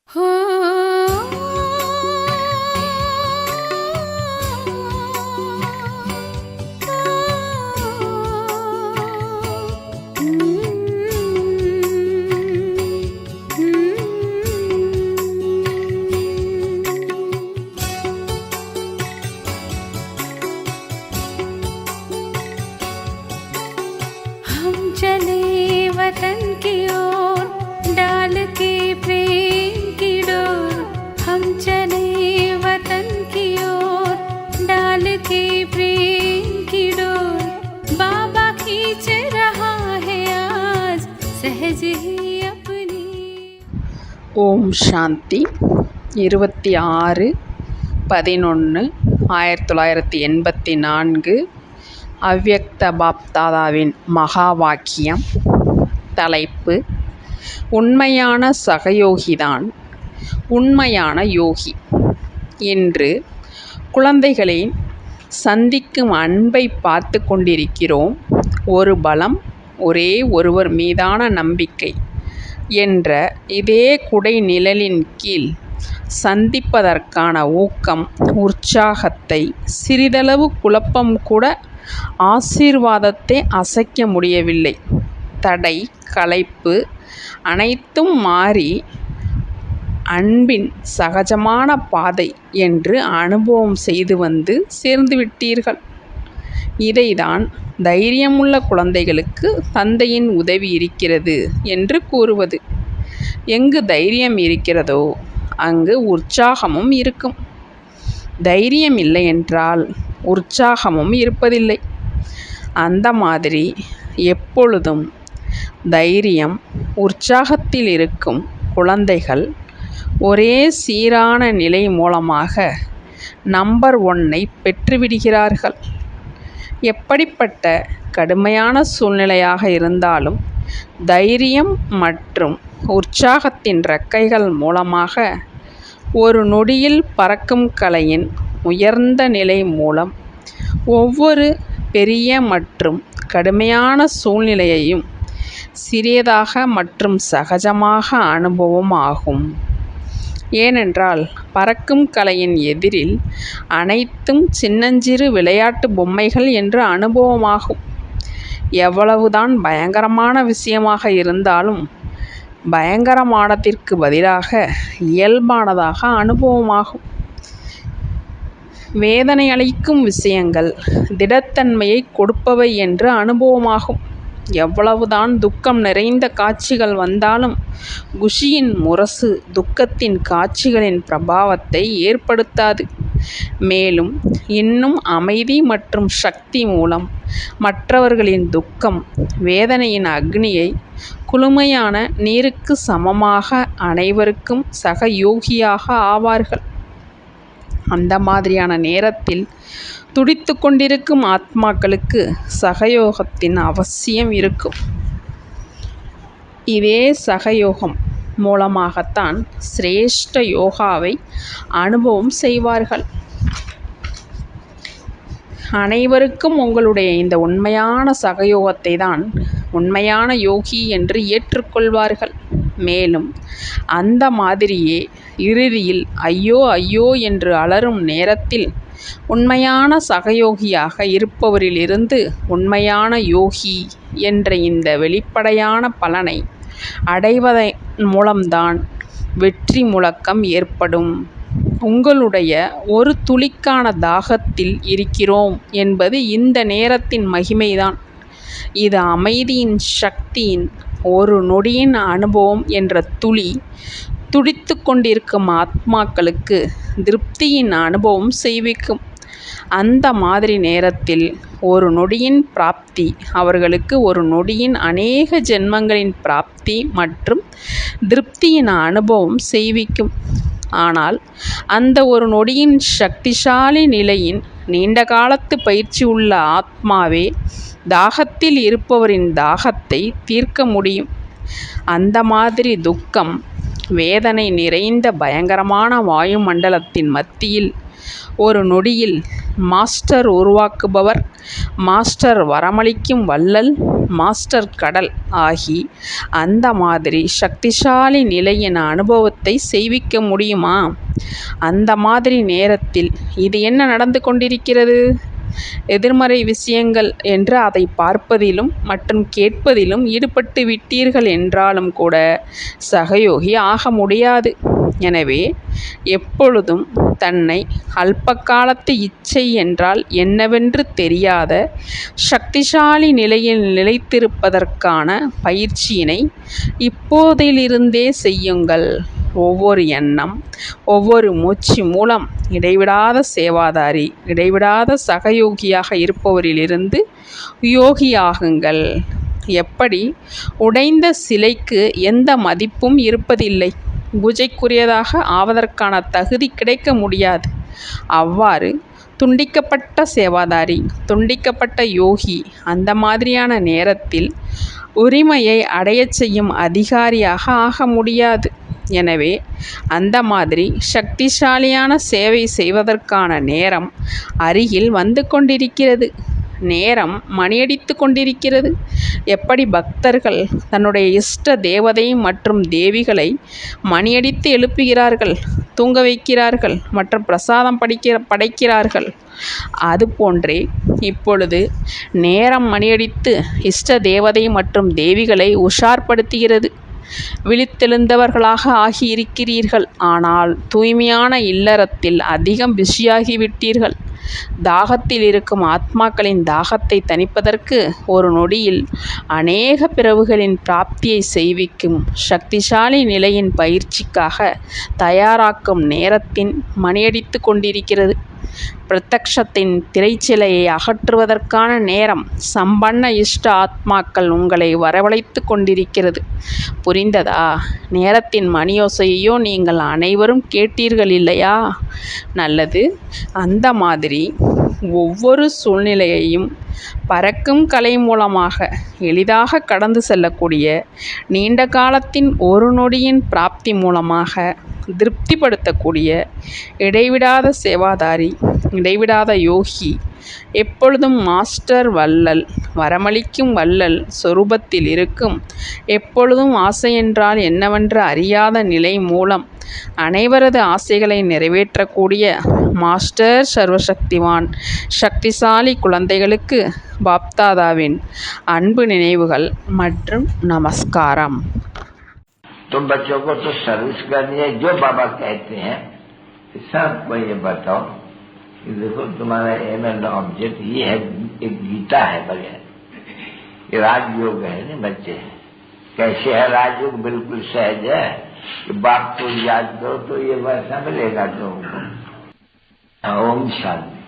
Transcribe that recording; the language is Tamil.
हम चले वतन की ओर डाल के प्रेम की डोर। हम चले वतन की ओर डाल के प्रेम की डोर। बाबा खींच रहा है आज सहज ही अपनी। ஓம் சாந்தி 26/11/1984 அவ்யக்த பாப்தாதாவின் மகா வாக்கியம். தலைப்பு: உண்மையான சகயோகிதான் உண்மையான யோகி. இன்று குழந்தைகளை சந்திக்கும் அன்பை பார்த்து கொண்டிருக்கிறோம். ஒரு பலம், ஒரே ஒருவர் மீதான நம்பிக்கை என்ற இதே குடை நிழலின் கீழ் சந்திப்பதற்கான ஊக்கம், உற்சாகத்தை, சிறிதளவு குழப்பம் கூட ஆசீர்வாதத்தை அசைக்க முடியவில்லை. தடை, களைப்பு அனைத்தும் மாறி அன்பின் சகஜமான பாதை என்று அனுபவம் செய்து வந்து சேர்ந்துவிட்டீர்கள். இதைதான் தைரியமுள்ள குழந்தைகளுக்கு தந்தையின் உதவி இருக்கிறது என்று கூறுவது. எங்கு தைரியம் இருக்கிறதோ அங்கு உற்சாகமும் இருக்கும். தைரியம் இல்லை என்றால் உற்சாகமும் இருப்பதில்லை. அந்த மாதிரி எப்பொழுதும் தைரியம், உற்சாகத்தில் இருக்கும் குழந்தைகள் ஒரே சீரான நிலை மூலமாக நம்பர் 1ஐ பெற்றுவிடுகிறார்கள். எப்படிப்பட்ட கடுமையான சூழ்நிலையாக இருந்தாலும் தைரியம் மற்றும் உற்சாகத்தின் இறக்கைகள் மூலமாக ஒரு நொடியில் பறக்கும் கலையின் உயர்ந்த நிலை மூலம் ஒவ்வொரு பெரிய மற்றும் கடுமையான சூழ்நிலையையும் சிறியதாக மற்றும் சகஜமாக அனுபவம் ஆகும். ஏனென்றால் பறக்கும் கலையின் எதிரில் அனைத்தும் சின்னஞ்சிறு விளையாட்டு பொம்மைகள் என்று அனுபவமாகும். எவ்வளவுதான் பயங்கரமான விஷயமாக இருந்தாலும் பயங்கரமானதற்கு பதிலாக இயல்பானதாக அனுபவமாகும். வேதனை அளிக்கும் விஷயங்கள் திடத்தன்மையை கொடுப்பவை என்று அனுபவமாகும். எவ்வளவுதான் துக்கம் நிறைந்த காட்சிகள் வந்தாலும் குஷியின் முரசு துக்கத்தின் காட்சிகளின் பிரபாவத்தை ஏற்படுத்தாது. மேலும் இன்னும் அமைதி மற்றும் சக்தி மூலம் மற்றவர்களின் துக்கம் வேதனையின் அக்னியை குளுமையான நீருக்கு சமமாக அனைவருக்கும் சகயோகியாக ஆவார்கள். அந்த மாதிரியான நேரத்தில் துடித்து கொண்டிருக்கும் ஆத்மாக்களுக்கு சகயோகத்தின் அவசியம் இருக்கும். இதே சகயோகம் மூலமாகத்தான் சிரேஷ்ட யோகாவை அனுபவம் செய்வார்கள். அனைவருக்கும் உங்களுடைய இந்த உண்மையான சகயோகத்தை தான் உண்மையான யோகி என்று ஏற்றுக்கொள்வார்கள். மேலும் அந்த மாதிரியே இறுதியில் ஐயோ ஐயோ என்று அலறும் நேரத்தில் உண்மையான சகயோகியாக இருப்பவரிலிருந்து உண்மையான யோகி என்ற இந்த வெளிப்படையான பலனை அடைவதன் மூலம்தான் வெற்றி முழக்கம் ஏற்படும். உங்களுடைய ஒரு துளிக்கான தாகத்தில் இருக்கிறோம் என்பது இந்த நேரத்தின் மகிமைதான். இது அமைதியின் சக்தியின் ஒரு நொடியின் அனுபவம் என்ற துளி துடித்து கொண்டிருக்கும் ஆத்மாக்களுக்கு திருப்தியின் அனுபவம் செய்விக்கும். அந்த மாதிரி நேரத்தில் ஒரு நொடியின் பிராப்தி அவர்களுக்கு ஒரு நொடியின் அநேக ஜென்மங்களின் பிராப்தி மற்றும் திருப்தியின் அனுபவம் செய்விக்கும். ஆனால் அந்த ஒரு நொடியின் சக்திசாலி நிலையின் நீண்ட காலத்து பயிற்சி உள்ள ஆத்மாவே தாகத்தில் இருப்பவரின் தாகத்தை தீர்க்க முடியும். அந்த மாதிரி துக்கம் வேதனை நிறைந்த பயங்கரமான வாயுமண்டலத்தின் மத்தியில் ஒரு நொடியில் மாஸ்டர் உருவாக்குபவர், மாஸ்டர் வரமளிக்கும் வள்ளல், மாஸ்டர் கடல் ஆகி அந்த மாதிரி சக்திசாலி நிலையின் அனுபவத்தை செய்விக்க முடியுமா? அந்த மாதிரி நேரத்தில் இது என்ன நடந்து கொண்டிருக்கிறது? எதிர்மறை விஷயங்கள் என்று அதை பார்ப்பதிலும் மற்றும் கேட்பதிலும் ஈடுபட்டு விட்டீர்கள் என்றாலும் கூட சகயோகி ஆக முடியாது. எனவே எப்பொழுதும் தன்னை அல்பகாலத்து இச்சை என்றால் என்னவென்று தெரியாத சக்திசாலி நிலையில் நிலைத்திருப்பதற்கான பயிற்சியினை இப்போதிலிருந்தே செய்யுங்கள். ஒவ்வொரு எண்ணம், ஒவ்வொரு மூச்சு மூலம் இடைவிடாத சேவாதாரி, இடைவிடாத சகயோகியாக இருப்பவரிலிருந்து யோகியாகுங்கள். எப்படி உடைந்த சிலைக்கு எந்த மதிப்பும் இருப்பதில்லை, பூஜைக்குரியதாக ஆவதற்கான தகுதி கிடைக்க முடியாது. அவ்வாறு துண்டிக்கப்பட்ட சேவாதாரி, துண்டிக்கப்பட்ட யோகி அந்த மாதிரியான நேரத்தில் உரிமையை அடையச் செய்யும் அதிகாரியாக ஆக முடியாது. எனவே அந்த மாதிரி சக்திசாலியான சேவை செய்வதற்கான நேரம் அருகில் வந்து கொண்டிருக்கிறது. நேரம் மணியடித்து கொண்டிருக்கிறது. எப்படி பக்தர்கள் தன்னுடைய இஷ்ட தேவதை மற்றும் தேவிகளை மணியடித்து எழுப்புகிறார்கள், தூங்க வைக்கிறார்கள் மற்றும் பிரசாதம் படைக்கிறார்கள், அதுபோன்றே இப்பொழுது நேரம் மணியடித்து இஷ்ட தேவதை மற்றும் தேவிகளை உஷார்படுத்துகிறது. விழித்தெழுந்தவர்களாக ஆகியிருக்கிறீர்கள். ஆனால் தூய்மையான இல்லறத்தில் அதிகம் பிஸியாகிவிட்டீர்கள். தாகத்தில் இருக்கும் ஆத்மாக்களின் தாகத்தை தணிப்பதற்கு ஒரு நொடியில் அநேக பிறவுகளின் பிராப்தியை செய்விக்கும் சக்திசாலி நிலையின் பயிற்சிக்காக தயாராக்கும் நேரத்தின் மணியடித்து கொண்டிருக்கிறது. பிரத்யக்ஷத்தின் திரைச்சிலையை அகற்றுவதற்கான நேரம் சம்பன்ன இஷ்ட ஆத்மாக்கள் உங்களை வரவழைத்து கொண்டிருக்கிறது. புரிந்ததா? நேரத்தின் மணியோசையையோ நீங்கள் அனைவரும் கேட்டீர்கள் இல்லையா? நல்லது. அந்த மாதிரி ஒவ்வொரு சூழ்நிலையையும் பறக்கும் கலை மூலமாக எளிதாக கடந்து செல்லக்கூடிய நீண்ட காலத்தின் ஒரு நொடியின் பிராப்தி மூலமாக திருப்திப்படுத்தக்கூடிய இடைவிடாத சேவாதாரி, இடைவிடாத யோகி, எப்பொழுதும் மாஸ்டர் வள்ளல், வரமளிக்கும் வள்ளல் சொரூபத்தில் இருக்கும், எப்பொழுதும் ஆசை என்றால் என்னவென்று அறியாத நிலை மூலம் அனைவரது ஆசைகளை நிறைவேற்றக்கூடிய மாஸ்டர் சர்வசக்திவான் சக்திசாலி குழந்தைகளுக்கு பாப்தாதாவின் அன்பு நினைவுகள் மற்றும் நமஸ்காரம். तो बच्चों को तो सर्विस करनी है, जो बाबा कहते हैं सबको ये बताओ कि देखो तुम्हारा एम एंड ऑब्जेक्ट ये है, एक गीता है बगैर, ये राजयोग है ना बच्चे। कैसे है राजयोग? बिल्कुल सहज है कि बाप को याद करो तो ये वैसा मिलेगा तुमको। ओम शांति।